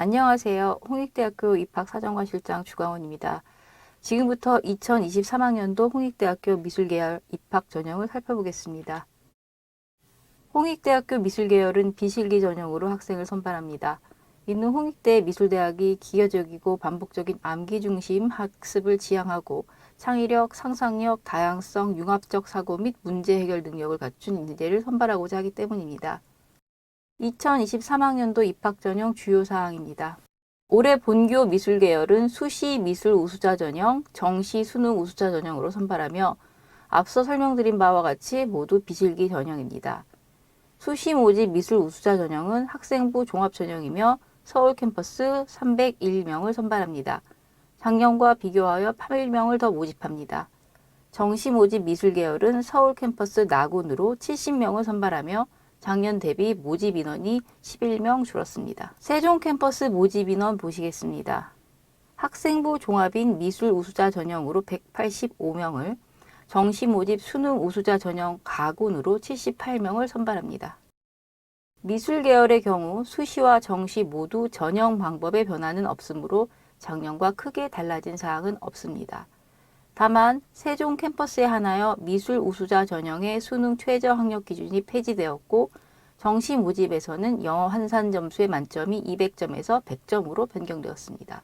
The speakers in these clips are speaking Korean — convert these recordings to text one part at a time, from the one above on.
안녕하세요. 홍익대학교 입학사정관실장 주광원입니다. 지금부터 2023학년도 홍익대학교 미술계열 입학 전형을 살펴보겠습니다. 홍익대학교 미술계열은 비실기 전형으로 학생을 선발합니다. 이는 홍익대 미술대학이 기계적이고 반복적인 암기 중심 학습을 지향하고 창의력, 상상력, 다양성, 융합적 사고 및 문제 해결 능력을 갖춘 인재를 선발하고자 하기 때문입니다. 2023학년도 입학 전형 주요 사항입니다. 올해 본교 미술 계열은 수시 미술 우수자 전형, 정시 수능 우수자 전형으로 선발하며 앞서 설명드린 바와 같이 모두 비실기 전형입니다. 수시 모집 미술 우수자 전형은 학생부 종합 전형이며 서울 캠퍼스 301명을 선발합니다. 작년과 비교하여 8명을 더 모집합니다. 정시 모집 미술 계열은 서울 캠퍼스 나군으로 70명을 선발하며 작년 대비 모집 인원이 11명 줄었습니다. 세종 캠퍼스 모집 인원 보시겠습니다. 학생부 종합인 미술 우수자 전형으로 185명을, 정시 모집 수능 우수자 전형 가군으로 78명을 선발합니다. 미술 계열의 경우 수시와 정시 모두 전형 방법의 변화는 없으므로 작년과 크게 달라진 사항은 없습니다. 다만 세종 캠퍼스에 한하여 미술 우수자 전형의 수능 최저 학력 기준이 폐지되었고 정시 모집에서는 영어 환산 점수의 만점이 200점에서 100점으로 변경되었습니다.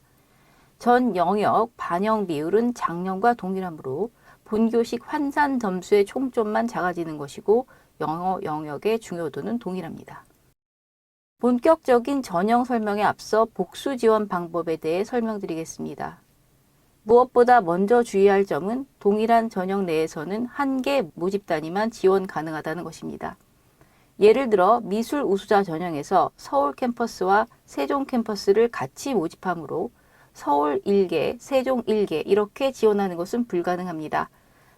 전 영역 반영 비율은 작년과 동일하므로 본교식 환산 점수의 총점만 작아지는 것이고 영어 영역의 중요도는 동일합니다. 본격적인 전형 설명에 앞서 복수 지원 방법에 대해 설명드리겠습니다. 무엇보다 먼저 주의할 점은 동일한 전형 내에서는 한 개 모집 단위만 지원 가능하다는 것입니다. 예를 들어 미술 우수자 전형에서 서울 캠퍼스와 세종 캠퍼스를 같이 모집하므로 서울 1개, 세종 1개 이렇게 지원하는 것은 불가능합니다.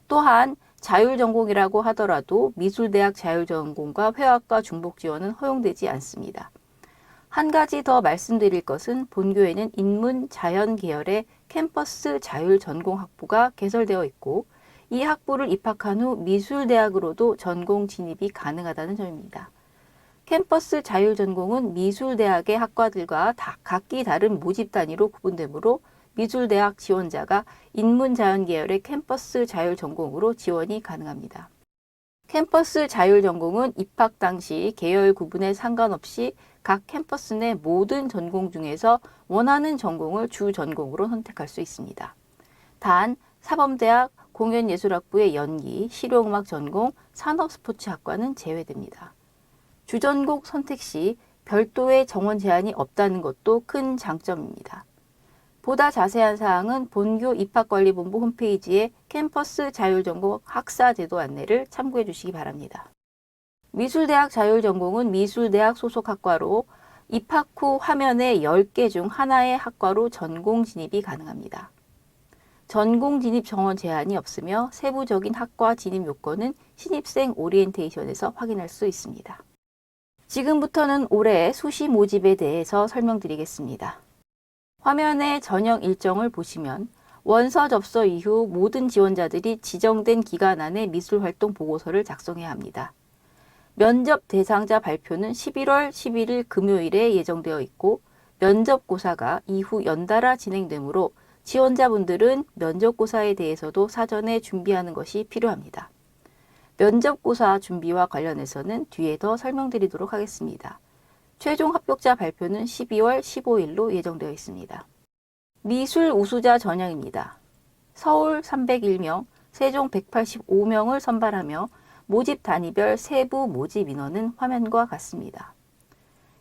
또한 자율전공이라고 하더라도 미술대학 자율전공과 회화과 중복 지원은 허용되지 않습니다. 한 가지 더 말씀드릴 것은 본교에는 인문, 자연 계열의 캠퍼스 자율전공학부가 개설되어 있고 이 학부를 입학한 후 미술대학으로도 전공 진입이 가능하다는 점입니다. 캠퍼스 자율전공은 미술대학의 학과들과 각기 다른 모집 단위로 구분되므로 미술대학 지원자가 인문자연 계열의 캠퍼스 자율전공으로 지원이 가능합니다. 캠퍼스 자율전공은 입학 당시 계열 구분에 상관없이 각 캠퍼스 내 모든 전공 중에서 원하는 전공을 주 전공으로 선택할 수 있습니다. 단 사범대학 공연예술학부의 연기, 실용음악 전공, 산업스포츠학과는 제외됩니다. 주전공 선택 시 별도의 정원 제한이 없다는 것도 큰 장점입니다. 보다 자세한 사항은 본교 입학관리본부 홈페이지의 캠퍼스 자율전공 학사제도 안내를 참고해 주시기 바랍니다. 미술대학 자율전공은 미술대학 소속 학과로 입학 후 화면에 10개 중 하나의 학과로 전공 진입이 가능합니다. 전공 진입 정원 제한이 없으며 세부적인 학과 진입 요건은 신입생 오리엔테이션에서 확인할 수 있습니다. 지금부터는 올해 수시 모집에 대해서 설명드리겠습니다. 화면의 전형 일정을 보시면 원서 접수 이후 모든 지원자들이 지정된 기간 안에 미술활동 보고서를 작성해야 합니다. 면접 대상자 발표는 11월 11일 금요일에 예정되어 있고 면접고사가 이후 연달아 진행되므로 지원자분들은 면접고사에 대해서도 사전에 준비하는 것이 필요합니다. 면접고사 준비와 관련해서는 뒤에 더 설명드리도록 하겠습니다. 최종 합격자 발표는 12월 15일로 예정되어 있습니다. 미술 우수자 전형입니다. 서울 301명, 세종 185명을 선발하며 모집 단위별 세부 모집 인원은 화면과 같습니다.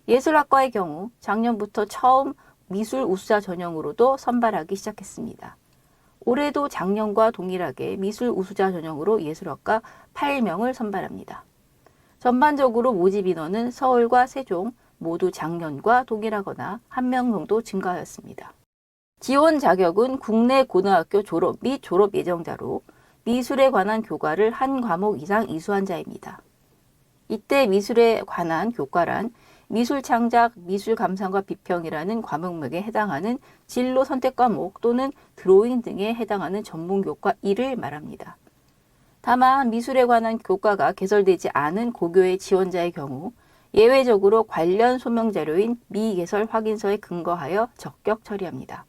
예술학과의 경우 작년부터 처음 미술 우수자 전형으로도 선발하기 시작했습니다. 올해도 작년과 동일하게 미술 우수자 전형으로 예술학과 8명을 선발합니다. 전반적으로 모집 인원은 서울과 세종 모두 작년과 동일하거나 1명 정도 증가하였습니다. 지원 자격은 국내 고등학교 졸업 및 졸업 예정자로 미술에 관한 교과를 한 과목 이상 이수한 자입니다. 이때 미술에 관한 교과란 미술 창작, 미술 감상과 비평이라는 과목명에 해당하는 진로 선택 과목 또는 드로잉 등에 해당하는 전문 교과 1을 말합니다. 다만 미술에 관한 교과가 개설되지 않은 고교의 지원자의 경우 예외적으로 관련 소명 자료인 미개설 확인서에 근거하여 적격 처리합니다.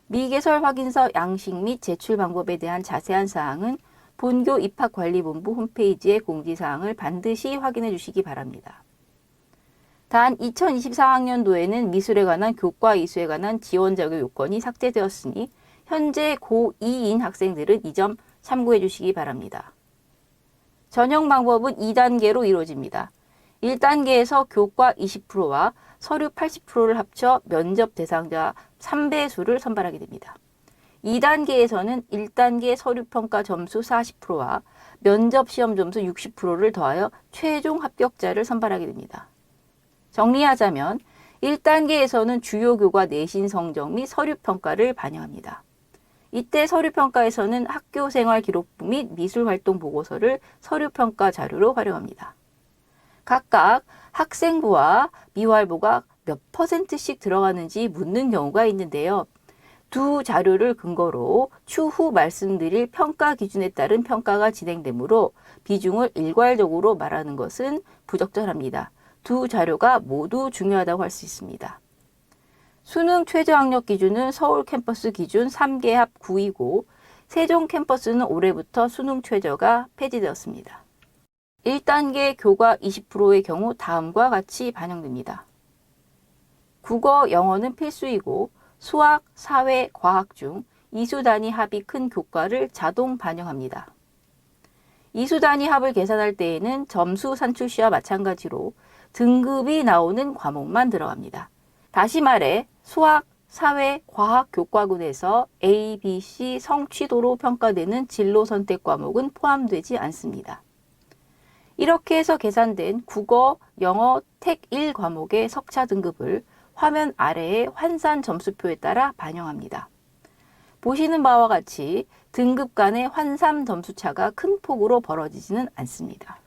미개설 확인서 양식 및 제출 방법에 대한 자세한 사항은 본교 입학관리본부 홈페이지의 공지사항을 반드시 확인해 주시기 바랍니다. 단 2024학년도에는 미술에 관한 교과 이수에 관한 지원 자격 요건이 삭제되었으니 현재 고2인 학생들은 이 점 참고해 주시기 바랍니다. 전형 방법은 2단계로 이루어집니다. 1단계에서 교과 20%와 서류 80%를 합쳐 면접 대상자 3배수를 선발하게 됩니다. 2단계에서는 1단계 서류평가 점수 40%와 면접 시험 점수 60%를 더하여 최종 합격자를 선발하게 됩니다. 정리하자면 1단계에서는 주요 교과 내신 성적 및 서류평가를 반영합니다. 이때 서류평가에서는 학교생활 기록부 및 미술활동 보고서를 서류평가 자료로 활용합니다. 각각 학생부와 미활보가 몇 %씩 들어가는지 묻는 경우가 있는데요. 두 자료를 근거로 추후 말씀드릴 평가 기준에 따른 평가가 진행되므로 비중을 일괄적으로 말하는 것은 부적절합니다. 두 자료가 모두 중요하다고 할 수 있습니다. 수능 최저학력 기준은 서울 캠퍼스 기준 3개 합 9이고 세종 캠퍼스는 올해부터 수능 최저가 폐지되었습니다. 1단계 교과 20%의 경우 다음과 같이 반영됩니다. 국어, 영어는 필수이고 수학, 사회, 과학 중 이수 단위 합이 큰 교과를 자동 반영합니다. 이수 단위 합을 계산할 때에는 점수 산출 시와 마찬가지로 등급이 나오는 과목만 들어갑니다. 다시 말해 수학, 사회, 과학 교과군에서 A, B, C 성취도로 평가되는 진로 선택 과목은 포함되지 않습니다. 이렇게 해서 계산된 국어, 영어, 택 1 과목의 석차 등급을 화면 아래의 환산 점수표에 따라 반영합니다. 보시는 바와 같이 등급 간의 환산 점수차가 큰 폭으로 벌어지지는 않습니다.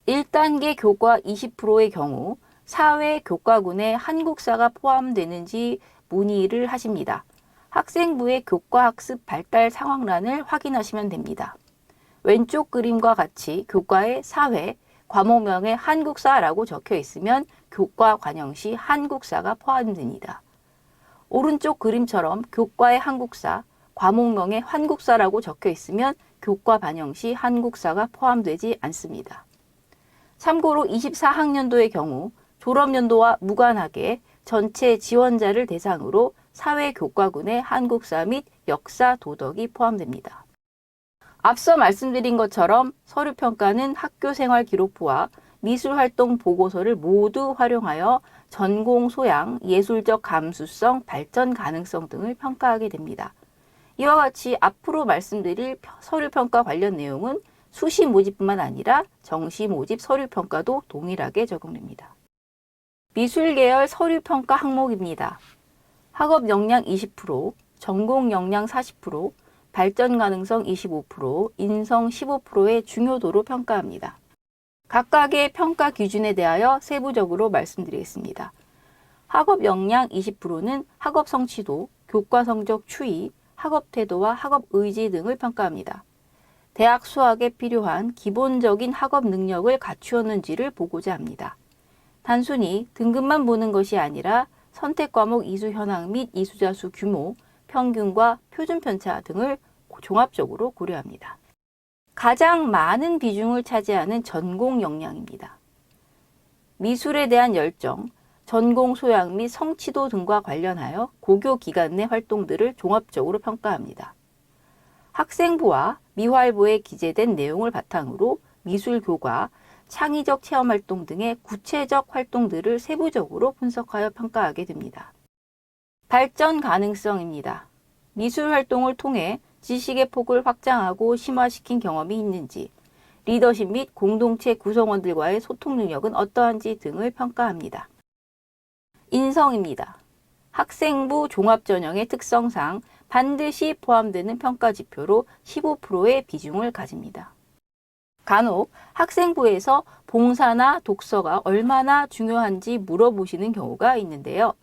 1단계 교과 20%의 경우 사회 교과군에 한국사가 포함되는지 문의를 하십니다. 학생부의 교과학습 발달 상황란을 확인하시면 됩니다. 왼쪽 그림과 같이 교과의 사회, 과목명에 한국사라고 적혀 있으면 교과 관영 시 한국사가 포함됩니다. 오른쪽 그림처럼 교과의 한국사, 과목명에 한국사라고 적혀 있으면 교과 반영 시 한국사가 포함되지 않습니다. 참고로 24학년도의 경우 졸업연도와 무관하게 전체 지원자를 대상으로 사회교과군의 한국사 및 역사 도덕이 포함됩니다. 앞서 말씀드린 것처럼 서류평가는 학교생활 기록부와 미술활동 보고서를 모두 활용하여 전공 소양, 예술적 감수성, 발전 가능성 등을 평가하게 됩니다. 이와 같이 앞으로 말씀드릴 서류평가 관련 내용은 수시 모집뿐만 아니라 정시 모집 서류평가도 동일하게 적용됩니다. 미술계열 서류평가 항목입니다. 학업 역량 20%, 전공 역량 40%, 발전 가능성 25%, 인성 15%의 중요도로 평가합니다. 각각의 평가 기준에 대하여 세부적으로 말씀드리겠습니다. 학업 역량 20%는 학업 성취도, 교과 성적 추이, 학업 태도와 학업 의지 등을 평가합니다. 대학 수학에 필요한 기본적인 학업 능력을 갖추었는지를 보고자 합니다. 단순히 등급만 보는 것이 아니라 선택 과목 이수 현황 및 이수자 수 규모, 평균과 표준 편차 등을 종합적으로 고려합니다. 가장 많은 비중을 차지하는 전공 역량입니다. 미술에 대한 열정, 전공 소양 및 성취도 등과 관련하여 고교 기간 내 활동들을 종합적으로 평가합니다. 학생부와 미활부에 기재된 내용을 바탕으로 미술교과, 창의적 체험활동 등의 구체적 활동들을 세부적으로 분석하여 평가하게 됩니다. 발전 가능성입니다. 미술활동을 통해 지식의 폭을 확장하고 심화시킨 경험이 있는지, 리더십 및 공동체 구성원들과의 소통 능력은 어떠한지 등을 평가합니다. 인성입니다. 학생부 종합전형의 특성상 반드시 포함되는 평가 지표로 15%의 비중을 가집니다. 간혹 학생부에서 봉사나 독서가 얼마나 중요한지 물어보시는 경우가 있는데요.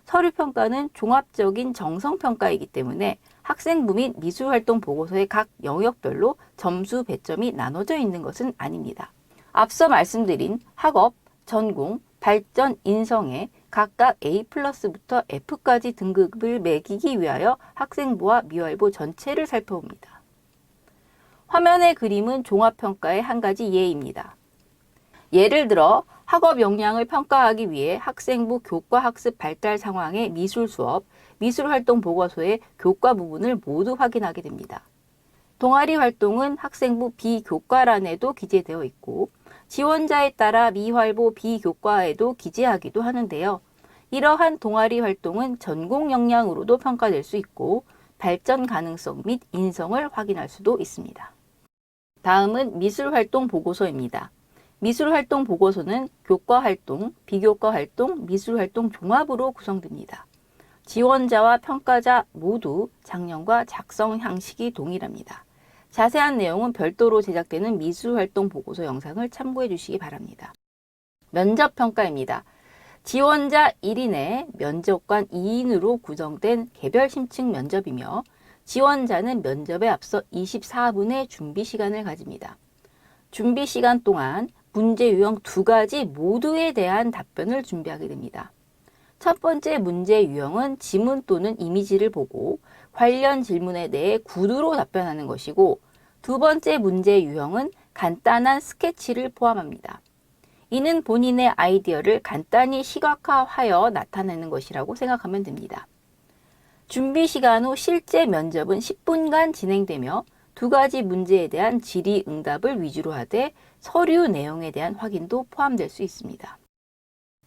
서류평가는 종합적인 정성평가이기 때문에 학생부 및 미술활동 보고서의 각 영역별로 점수 배점이 나눠져 있는 것은 아닙니다. 앞서 말씀드린 학업, 전공, 발전, 인성에 각각 A+부터 F까지 등급을 매기기 위하여 학생부와 미활부 전체를 살펴봅니다. 화면의 그림은 종합평가의 한 가지 예입니다. 예를 들어 학업 역량을 평가하기 위해 학생부 교과학습 발달 상황의 미술 수업, 미술활동 보고서의 교과 부분을 모두 확인하게 됩니다. 동아리 활동은 학생부 비교과란에도 기재되어 있고 지원자에 따라 미활보 비교과에도 기재하기도 하는데요. 이러한 동아리 활동은 전공 역량으로도 평가될 수 있고 발전 가능성 및 인성을 확인할 수도 있습니다. 다음은 미술활동 보고서입니다. 미술활동 보고서는 교과활동, 비교과활동, 미술활동 종합으로 구성됩니다. 지원자와 평가자 모두 작년과 작성 형식이 동일합니다. 자세한 내용은 별도로 제작되는 미술활동 보고서 영상을 참고해 주시기 바랍니다. 면접평가입니다. 지원자 1인에 면접관 2인으로 구성된 개별 심층 면접이며 지원자는 면접에 앞서 24분의 준비 시간을 가집니다. 준비 시간 동안 문제 유형 2가지 모두에 대한 답변을 준비하게 됩니다. 첫 번째 문제 유형은 지문 또는 이미지를 보고 관련 질문에 대해 구두로 답변하는 것이고 두 번째 문제 유형은 간단한 스케치를 포함합니다. 이는 본인의 아이디어를 간단히 시각화하여 나타내는 것이라고 생각하면 됩니다. 준비 시간 후 실제 면접은 10분간 진행되며 2가지 문제에 대한 질의응답을 위주로 하되 서류 내용에 대한 확인도 포함될 수 있습니다.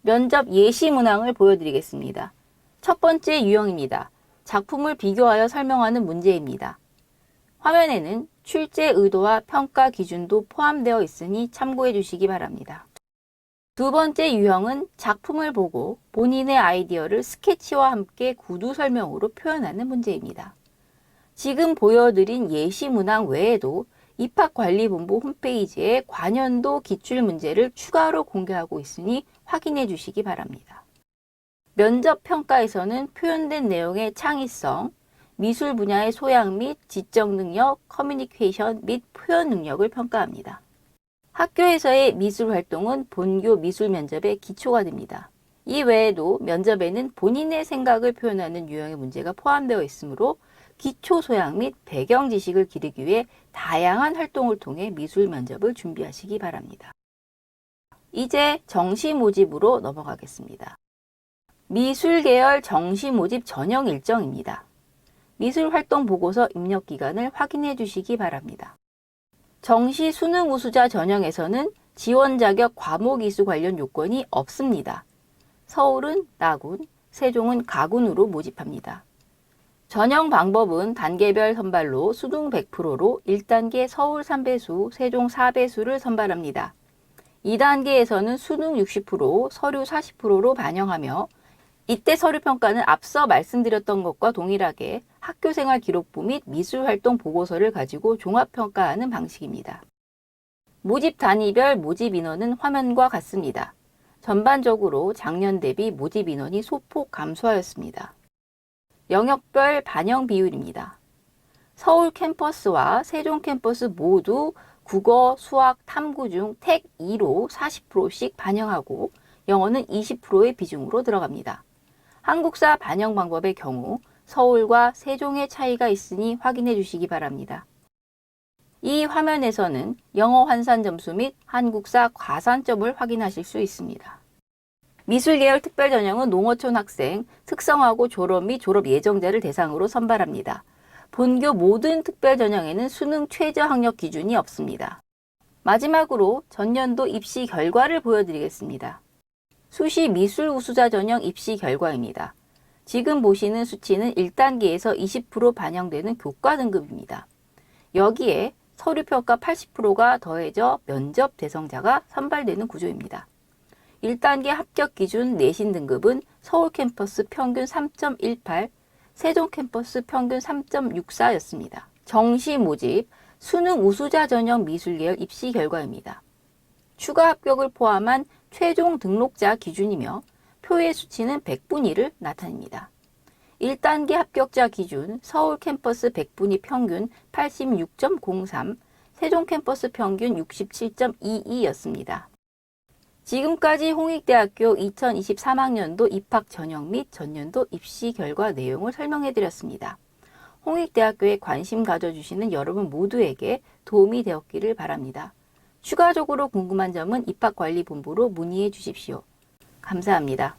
면접 예시 문항을 보여드리겠습니다. 첫 번째 유형입니다. 작품을 비교하여 설명하는 문제입니다. 화면에는 출제 의도와 평가 기준도 포함되어 있으니 참고해 주시기 바랍니다. 두 번째 유형은 작품을 보고 본인의 아이디어를 스케치와 함께 구두 설명으로 표현하는 문제입니다. 지금 보여드린 예시 문항 외에도 입학관리본부 홈페이지에 관연도 기출문제를 추가로 공개하고 있으니 확인해 주시기 바랍니다. 면접평가에서는 표현된 내용의 창의성, 미술 분야의 소양 및 지적 능력, 커뮤니케이션 및 표현 능력을 평가합니다. 학교에서의 미술 활동은 본교 미술 면접의 기초가 됩니다. 이 외에도 면접에는 본인의 생각을 표현하는 유형의 문제가 포함되어 있으므로 기초 소양 및 배경 지식을 기르기 위해 다양한 활동을 통해 미술 면접을 준비하시기 바랍니다. 이제 정시 모집으로 넘어가겠습니다. 미술 계열 정시 모집 전형 일정입니다. 미술 활동 보고서 입력 기간을 확인해 주시기 바랍니다. 정시 수능 우수자 전형에서는 지원 자격 과목 이수 관련 요건이 없습니다. 서울은 나군, 세종은 가군으로 모집합니다. 전형 방법은 단계별 선발로 수능 100%로 1단계 서울 3배수, 세종 4배수를 선발합니다. 2단계에서는 수능 60%, 서류 40%로 반영하며 이때 서류평가는 앞서 말씀드렸던 것과 동일하게 학교생활 기록부 및 미술활동 보고서를 가지고 종합평가하는 방식입니다. 모집 단위별 모집 인원은 화면과 같습니다. 전반적으로 작년 대비 모집 인원이 소폭 감소하였습니다. 영역별 반영 비율입니다. 서울 캠퍼스와 세종 캠퍼스 모두 국어, 수학, 탐구 중 택 2로 40%씩 반영하고 영어는 20%의 비중으로 들어갑니다. 한국사 반영 방법의 경우 서울과 세종의 차이가 있으니 확인해 주시기 바랍니다. 이 화면에서는 영어 환산 점수 및 한국사 과산점을 확인하실 수 있습니다. 미술계열 특별전형은 농어촌 학생, 특성화고 졸업 및 졸업 예정자를 대상으로 선발합니다. 본교 모든 특별전형에는 수능 최저 학력 기준이 없습니다. 마지막으로 전년도 입시 결과를 보여드리겠습니다. 수시 미술 우수자 전형 입시 결과입니다. 지금 보시는 수치는 1단계에서 20% 반영되는 교과 등급입니다. 여기에 서류평가 80%가 더해져 면접 대상자가 선발되는 구조입니다. 1단계 합격 기준 내신 등급은 서울 캠퍼스 평균 3.18, 세종 캠퍼스 평균 3.64였습니다. 정시 모집, 수능 우수자 전형 미술계열 입시 결과입니다. 추가 합격을 포함한 최종 등록자 기준이며 표의 수치는 100분위를 나타냅니다. 1단계 합격자 기준 서울 캠퍼스 100분위 평균 86.03, 세종 캠퍼스 평균 67.22였습니다. 지금까지 홍익대학교 2023학년도 입학 전형 및 전년도 입시 결과 내용을 설명해 드렸습니다. 홍익대학교에 관심 가져주시는 여러분 모두에게 도움이 되었기를 바랍니다. 추가적으로 궁금한 점은 입학관리본부로 문의해 주십시오. 감사합니다.